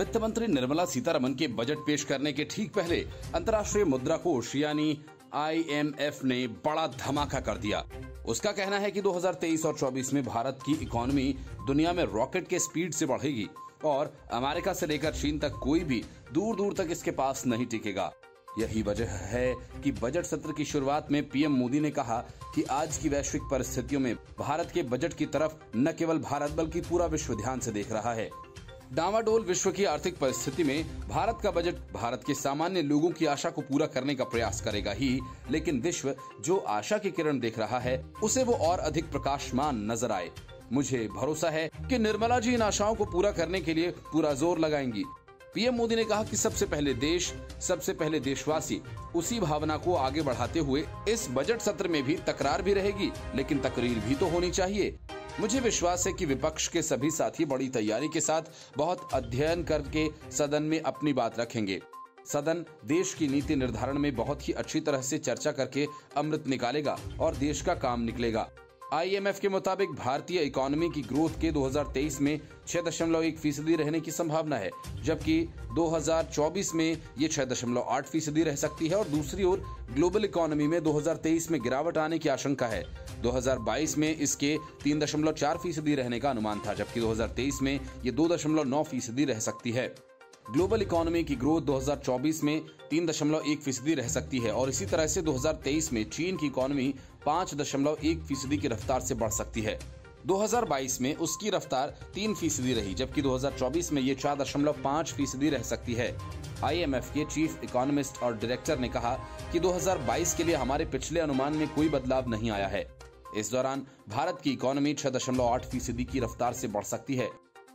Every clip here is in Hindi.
वित्त मंत्री निर्मला सीतारमण के बजट पेश करने के ठीक पहले अंतर्राष्ट्रीय मुद्रा कोष यानी IMF ने बड़ा धमाका कर दिया। उसका कहना है कि 2023 और 24 में भारत की इकोनॉमी दुनिया में रॉकेट के स्पीड से बढ़ेगी और अमेरिका से लेकर चीन तक कोई भी दूर दूर तक इसके पास नहीं टिकेगा। यही वजह है कि बजट सत्र की शुरुआत में पीएम मोदी ने कहा कि आज की वैश्विक परिस्थितियों में भारत के बजट की तरफ न केवल भारत बल्कि पूरा विश्व ध्यान से देख रहा है। डामाडोल विश्व की आर्थिक परिस्थिति में भारत का बजट भारत के सामान्य लोगों की आशा को पूरा करने का प्रयास करेगा ही, लेकिन विश्व जो आशा की किरण देख रहा है उसे वो और अधिक प्रकाशमान नजर आए। मुझे भरोसा है कि निर्मला जी इन आशाओं को पूरा करने के लिए पूरा जोर लगाएंगी। पीएम मोदी ने कहा कि सबसे पहले देश, सबसे पहले देशवासी। उसी भावना को आगे बढ़ाते हुए इस बजट सत्र में भी तकरार भी रहेगी, लेकिन तकरीर भी तो होनी चाहिए। मुझे विश्वास है कि विपक्ष के सभी साथी बड़ी तैयारी के साथ बहुत अध्ययन करके सदन में अपनी बात रखेंगे। सदन देश की नीति निर्धारण में बहुत ही अच्छी तरह से चर्चा करके अमृत निकालेगा और देश का काम निकलेगा। IMF के मुताबिक भारतीय इकोनॉमी की ग्रोथ के 2023 में 6.1% रहने की संभावना है, जबकि 2024 में ये 6.8% रह सकती है और दूसरी ओर ग्लोबल इकोनॉमी में 2023 में गिरावट आने की आशंका है। 2022 में इसके 3.4% रहने का अनुमान था, जबकि 2023 में ये 2.9% रह सकती है। ग्लोबल इकोनॉमी की ग्रोथ 2024 में 3.1% रह सकती है और इसी तरह से 2023 में चीन की इकोनॉमी 5.1% की रफ्तार से बढ़ सकती है। 2022 में उसकी रफ्तार 3% रही, जबकि 2024 में ये 4.5% रह सकती है। IMF के चीफ इकोनॉमिस्ट और डायरेक्टर ने कहा कि 2022 के लिए हमारे पिछले अनुमान में कोई बदलाव नहीं आया है। इस दौरान भारत की इकोनॉमी 6.8% की रफ्तार से बढ़ सकती है।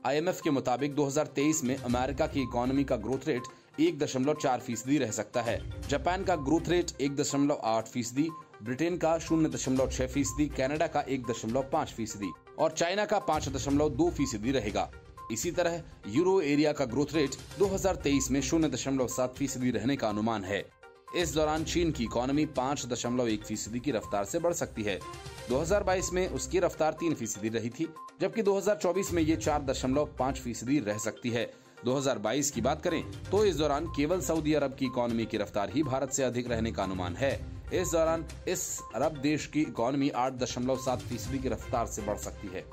IMF के मुताबिक 2023 में अमेरिका की इकोनॉमी का ग्रोथ रेट 1.4% रह सकता है, जापान का ग्रोथ रेट 1.8%, ब्रिटेन का 0.6%, कनाडा का 1.5% और चाइना का 5.2% रहेगा। इसी तरह यूरो एरिया का ग्रोथ रेट 2023 में 0.7% रहने का अनुमान है। इस दौरान चीन की इकोनॉमी 5.1% की रफ्तार से बढ़ सकती है। 2022 में उसकी रफ्तार 3% रही थी, जबकि 2024 में ये 4.5% रह सकती है। 2022 की बात करें तो इस दौरान केवल सऊदी अरब की इकोनॉमी की रफ्तार ही भारत से अधिक रहने का अनुमान है। इस दौरान इस अरब देश की इकोनॉमी 8.7% की रफ्तार से बढ़ सकती है।